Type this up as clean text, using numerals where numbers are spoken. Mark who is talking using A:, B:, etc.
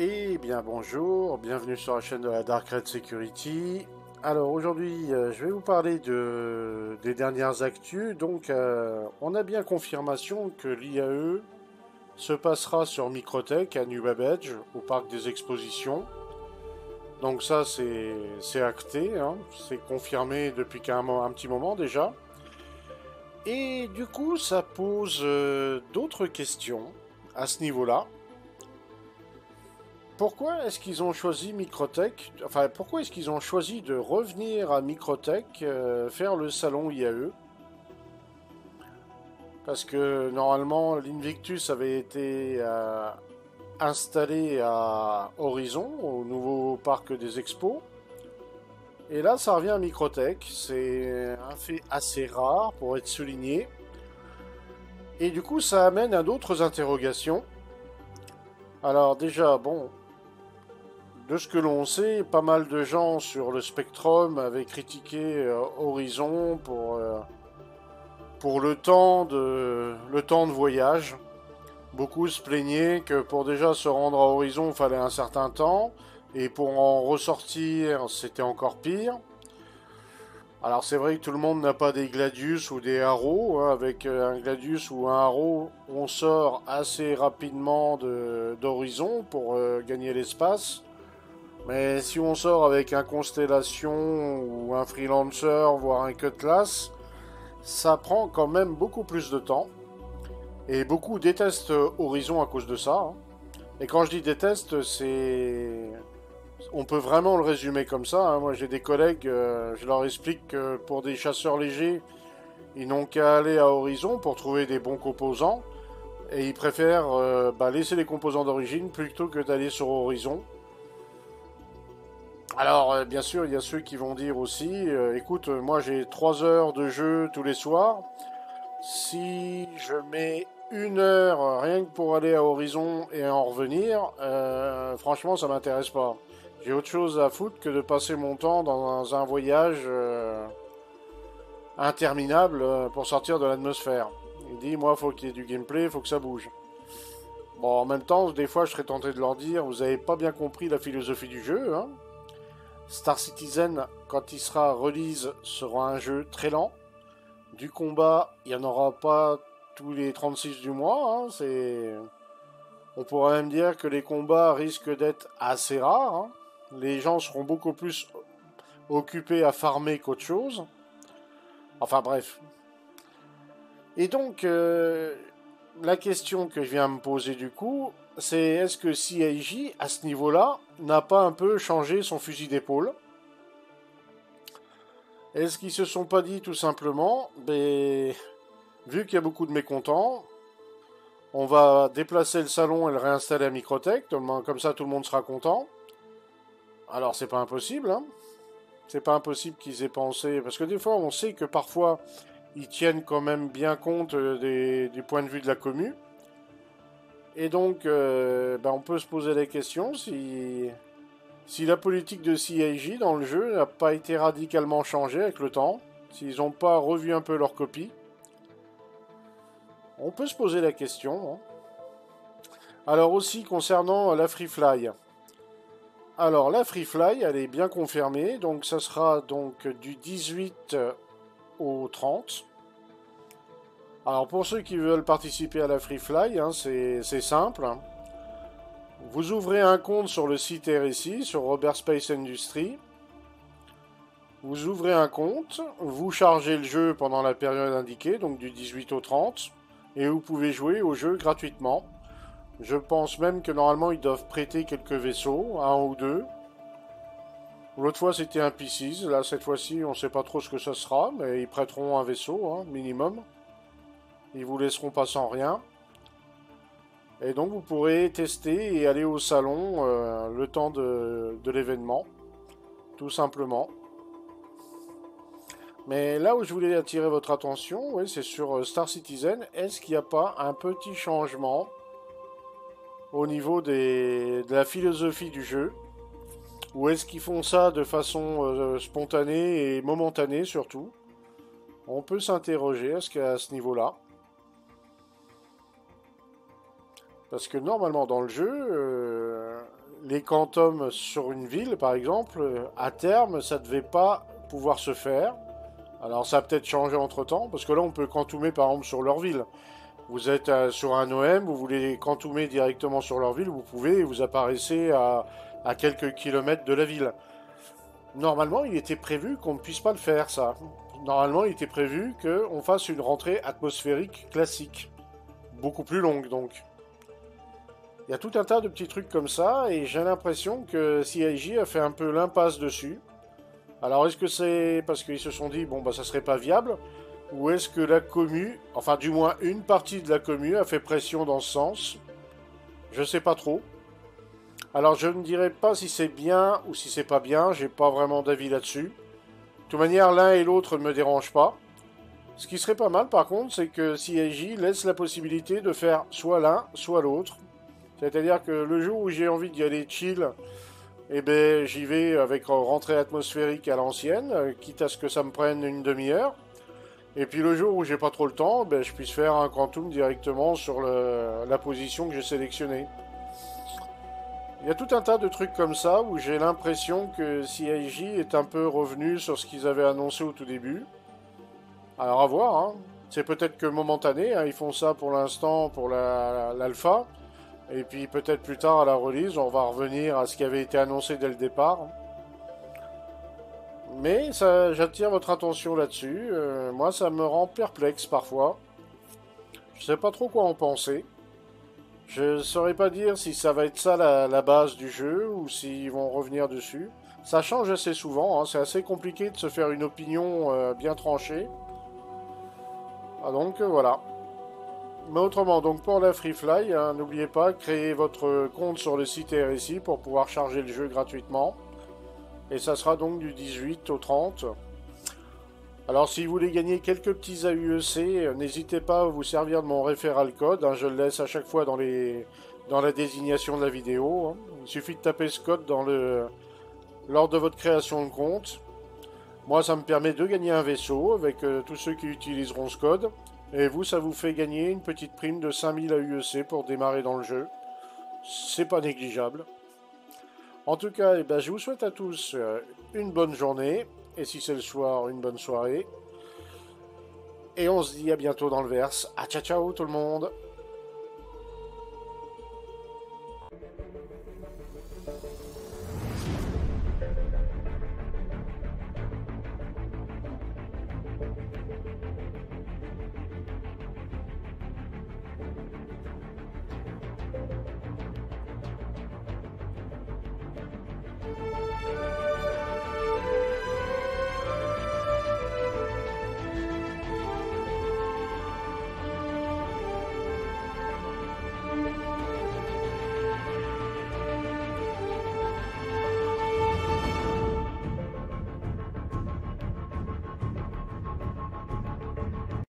A: Eh bien bonjour, bienvenue sur la chaîne de la Dark Red Security. Alors aujourd'hui je vais vous parler des dernières actus. Donc on a bien confirmation que l'IAE se passera sur Microtech à New Babbage, au parc des expositions. Donc ça c'est acté, hein, c'est confirmé depuis un petit moment déjà. Et du coup ça pose d'autres questions à ce niveau-là. Pourquoi est-ce qu'ils ont choisi Microtech? Enfin, pourquoi est-ce qu'ils ont choisi de revenir à Microtech faire le salon IAE? Parce que normalement, l'Invictus avait été installé à Horizon, au nouveau parc des expos. Et là, ça revient à Microtech. C'est un fait assez rare pour être souligné. Et du coup, ça amène à d'autres interrogations. Alors déjà, bon, de ce que l'on sait, pas mal de gens sur le Spectrum avaient critiqué Horizon pour le temps de voyage. Beaucoup se plaignaient que pour déjà se rendre à Horizon, il fallait un certain temps, et pour en ressortir, c'était encore pire. Alors c'est vrai que tout le monde n'a pas des Gladius ou des Arrows, hein. Avec un Gladius ou un Arrow, on sort assez rapidement d'Horizon pour gagner l'espace. Mais si on sort avec un Constellation ou un Freelancer, voire un Cutlass, ça prend quand même beaucoup plus de temps. Et beaucoup détestent Horizon à cause de ça, hein. Et quand je dis déteste, c'est... On peut vraiment le résumer comme ça, hein. Moi j'ai des collègues, je leur explique que pour des chasseurs légers, ils n'ont qu'à aller à Horizon pour trouver des bons composants. Et ils préfèrent laisser les composants d'origine plutôt que d'aller sur Horizon. Alors, bien sûr, il y a ceux qui vont dire aussi, écoute, moi j'ai 3 heures de jeu tous les soirs. Si je mets 1 heure rien que pour aller à Horizon et en revenir, franchement, ça m'intéresse pas. J'ai autre chose à foutre que de passer mon temps dans un voyage interminable pour sortir de l'atmosphère. Il dit, moi, faut qu'il y ait du gameplay, faut que ça bouge. Bon, en même temps, des fois, je serais tenté de leur dire, vous avez pas bien compris la philosophie du jeu, hein. Star Citizen, quand il sera release, sera un jeu très lent. Du combat, il n'y en aura pas tous les 36 du mois, hein. On pourrait même dire que les combats risquent d'être assez rares, hein. Les gens seront beaucoup plus occupés à farmer qu'autre chose. Enfin bref. Et donc, la question que je viens me poser du coup, c'est est-ce que CIJ, à ce niveau-là, n'a pas un peu changé son fusil d'épaule? Est-ce qu'ils se sont pas dit tout simplement, vu qu'il y a beaucoup de mécontents, on va déplacer le salon et le réinstaller à Microtech, comme ça tout le monde sera content. Alors c'est pas impossible, hein. C'est pas impossible qu'ils aient pensé, parce que des fois on sait que parfois ils tiennent quand même bien compte du point de vue de la commu. Et donc on peut se poser la question si la politique de CIJ dans le jeu n'a pas été radicalement changée avec le temps, s'ils n'ont pas revu un peu leur copie. On peut se poser la question, hein. Alors aussi concernant la Free Fly. Alors la Free Fly, elle est bien confirmée, donc ça sera donc du 18 au 30. Alors pour ceux qui veulent participer à la Free Fly, hein, c'est simple, hein. Vous ouvrez un compte sur le site RSI, sur Robert Space Industries. Vous ouvrez un compte, vous chargez le jeu pendant la période indiquée, donc du 18 au 30, et vous pouvez jouer au jeu gratuitement. Je pense même que normalement ils doivent prêter quelques vaisseaux, un ou deux. L'autre fois c'était un P6, là cette fois-ci on ne sait pas trop ce que ça sera, mais ils prêteront un vaisseau, hein, minimum. Ils vous laisseront pas sans rien. Et donc vous pourrez tester et aller au salon le temps de l'événement, tout simplement. Mais là où je voulais attirer votre attention, ouais, c'est sur Star Citizen. Est-ce qu'il n'y a pas un petit changement au niveau de la philosophie du jeu? Ou est-ce qu'ils font ça de façon spontanée et momentanée surtout? On peut s'interroger à ce niveau-là. Parce que normalement dans le jeu, les quantums sur une ville, par exemple, à terme, ça ne devait pas pouvoir se faire. Alors ça a peut-être changé entre-temps, parce que là, on peut quantumer, par exemple, sur leur ville. Vous êtes sur un OM, vous voulez quantumer directement sur leur ville, vous pouvez, et vous apparaissez à quelques kilomètres de la ville. Normalement, il était prévu qu'on ne puisse pas le faire, ça. Normalement, il était prévu qu'on fasse une rentrée atmosphérique classique. Beaucoup plus longue, donc. Il y a tout un tas de petits trucs comme ça, et j'ai l'impression que CIJ a fait un peu l'impasse dessus. Alors, est-ce que c'est parce qu'ils se sont dit, bon, bah, ça serait pas viable, ou est-ce que la commu, enfin, du moins une partie de la commu a fait pression dans ce sens? Je sais pas trop. Alors, je ne dirais pas si c'est bien ou si c'est pas bien, j'ai pas vraiment d'avis là-dessus. De toute manière, l'un et l'autre ne me dérangent pas. Ce qui serait pas mal, par contre, c'est que CIJ laisse la possibilité de faire soit l'un, soit l'autre. C'est-à-dire que le jour où j'ai envie d'y aller chill, eh ben, j'y vais avec rentrée atmosphérique à l'ancienne, quitte à ce que ça me prenne une demi-heure. Et puis le jour où j'ai pas trop le temps, ben, je puisse faire un quantum directement sur la position que j'ai sélectionnée. Il y a tout un tas de trucs comme ça où j'ai l'impression que CIJ est un peu revenu sur ce qu'ils avaient annoncé au tout début. Alors à voir, hein. C'est peut-être que momentané, hein. Ils font ça pour l'instant pour l'alpha. Et puis peut-être plus tard à la release, on va revenir à ce qui avait été annoncé dès le départ. Mais ça, j'attire votre attention là-dessus. Moi, ça me rend perplexe parfois. Je sais pas trop quoi en penser. Je saurais pas dire si ça va être ça la base du jeu ou s'ils vont revenir dessus. Ça change assez souvent, hein. C'est assez compliqué de se faire une opinion bien tranchée. Ah, donc voilà. Mais autrement, donc pour la Freefly, hein, n'oubliez pas, créez votre compte sur le site RSI pour pouvoir charger le jeu gratuitement. Et ça sera donc du 18 au 30. Alors si vous voulez gagner quelques petits AUEC, n'hésitez pas à vous servir de mon référal code, hein, je le laisse à chaque fois dans la désignation de la vidéo. Hein. Il suffit de taper ce code lors de votre création de compte. Moi, ça me permet de gagner un vaisseau avec tous ceux qui utiliseront ce code. Et vous, ça vous fait gagner une petite prime de 5000 AUEC pour démarrer dans le jeu. C'est pas négligeable. En tout cas, eh ben, je vous souhaite à tous une bonne journée. Et si c'est le soir, une bonne soirée. Et on se dit à bientôt dans le verse. Ah, ciao ciao tout le monde!